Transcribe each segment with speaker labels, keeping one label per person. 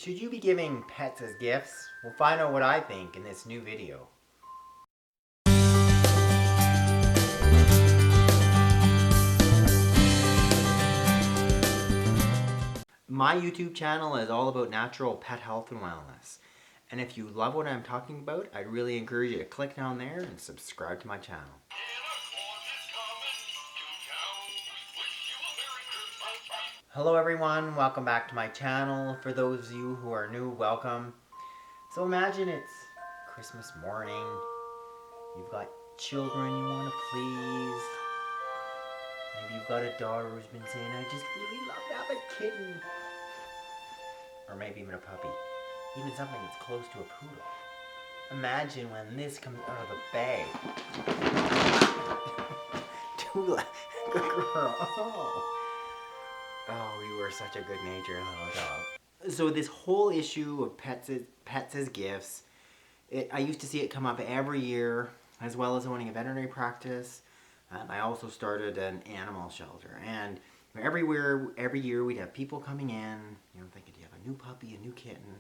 Speaker 1: Should you be giving pets as gifts? We'll find out what I think in this new video. My YouTube channel is all about natural pet health and wellness. And if you love what I'm talking about, I'd really encourage you to click down there and subscribe to my channel. Hello everyone, welcome back to my channel. For those of you who are new, welcome. So imagine it's Christmas morning, you've got children you want to please. Maybe you've got a daughter who's been saying, I just really love to have a kitten. Or maybe even a puppy. Even something that's close to a poodle. Imagine when this comes out of the bag. Tula, good girl. Oh, you were such a good-natured little dog. So this whole issue of pets as gifts, I used to see it come up every year, as well as owning a veterinary practice. I also started an animal shelter, and every year we'd have people coming in, thinking, do you have a new puppy, a new kitten?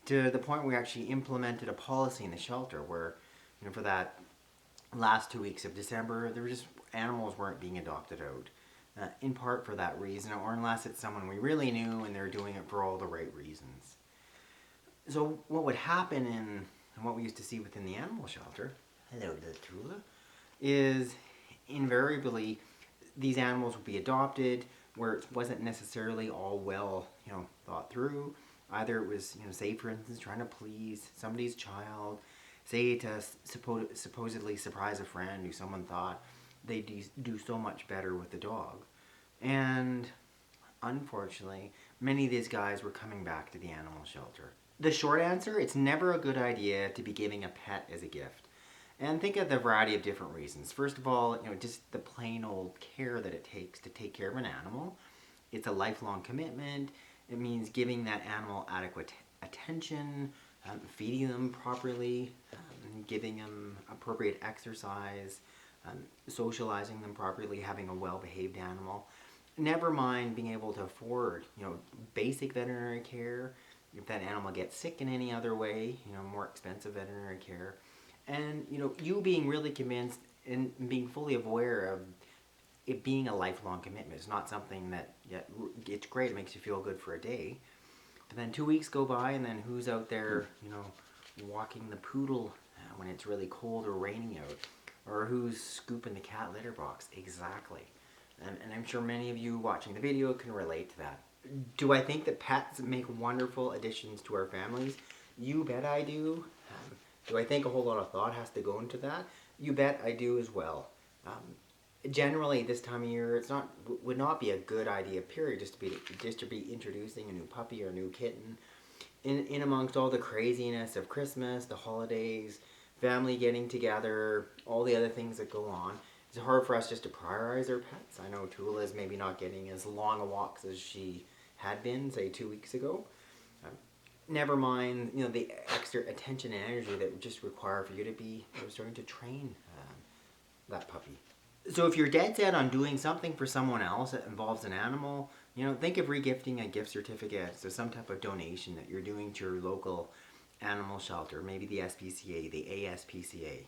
Speaker 1: To the point where we actually implemented a policy in the shelter where, for that last 2 weeks of December, animals weren't being adopted out. In part for that reason, or unless it's someone we really knew and they're doing it for all the right reasons. So what would happen and what we used to see within the animal shelter, hello little Tula, is invariably these animals would be adopted where it wasn't necessarily all well, thought through. Either it was, say for instance, trying to please somebody's child, say to supposedly surprise a friend who someone thought they'd do so much better with the dog. And unfortunately, many of these guys were coming back to the animal shelter. The short answer, it's never a good idea to be giving a pet as a gift. And think of the variety of different reasons. First of all, just the plain old care that it takes to take care of an animal. It's a lifelong commitment. It means giving that animal adequate attention, feeding them properly, giving them appropriate exercise, socializing them properly, having a well-behaved animal. Never mind being able to afford, basic veterinary care. If that animal gets sick in any other way, more expensive veterinary care. And, you being really convinced and being fully aware of it being a lifelong commitment. It's not something that, it's great, it makes you feel good for a day. But then 2 weeks go by and then who's out there, walking the poodle when it's really cold or raining out? Or who's scooping the cat litter box? Exactly. And I'm sure many of you watching the video can relate to that. Do I think that pets make wonderful additions to our families? You bet I do. Do I think a whole lot of thought has to go into that? You bet I do as well. Generally, this time of year, would not be a good idea, period, just to be introducing a new puppy or a new kitten. In amongst all the craziness of Christmas, the holidays, family getting together, all the other things that go on. It's hard for us just to prioritize our pets. I know Tula is maybe not getting as long a walks as she had been, say, 2 weeks ago. Never mind, the extra attention and energy that would just require for you to be starting to train that puppy. So if you're dead set on doing something for someone else that involves an animal, think of regifting a gift certificate, so some type of donation that you're doing to your local animal shelter, maybe the SPCA, the ASPCA,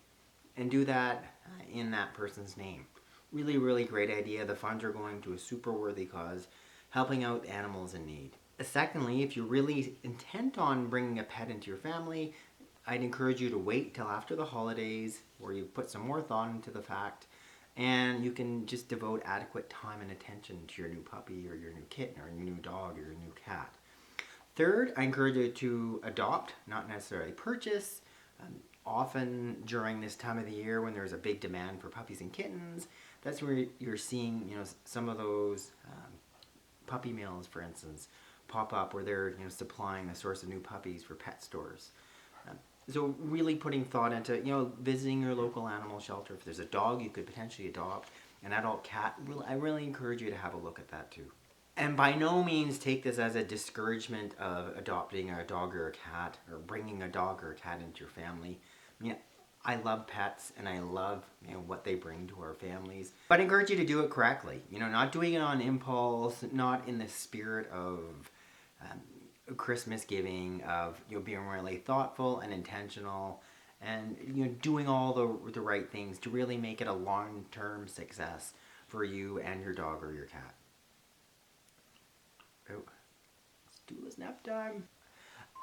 Speaker 1: and do that in that person's name. Really, really great idea. The funds are going to a super worthy cause, helping out animals in need. Secondly, if you're really intent on bringing a pet into your family, I'd encourage you to wait till after the holidays where you put some more thought into the fact and you can just devote adequate time and attention to your new puppy or your new kitten or your new dog or your new cat. Third, I encourage you to adopt, not necessarily purchase. Often during this time of the year when there's a big demand for puppies and kittens, that's where you're seeing some of those puppy mills, for instance, pop up where they're supplying a source of new puppies for pet stores. So really putting thought into visiting your local animal shelter. If there's a dog you could potentially adopt, an adult cat, I really encourage you to have a look at that too. And by no means take this as a discouragement of adopting a dog or a cat or bringing a dog or a cat into your family. I love pets and I love what they bring to our families. But I encourage you to do it correctly. Not doing it on impulse, not in the spirit of Christmas giving, of being really thoughtful and intentional, and doing all the right things to really make it a long-term success for you and your dog or your cat. Oh, let's do this nap time.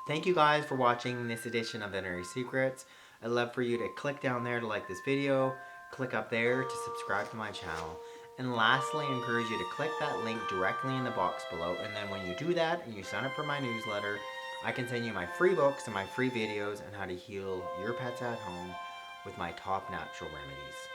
Speaker 1: Thank you guys for watching this edition of Veterinary Secrets. I'd love for you to click down there to like this video, click up there to subscribe to my channel, and lastly, I encourage you to click that link directly in the box below, and then when you do that and you sign up for my newsletter, I can send you my free books and my free videos on how to heal your pets at home with my top natural remedies.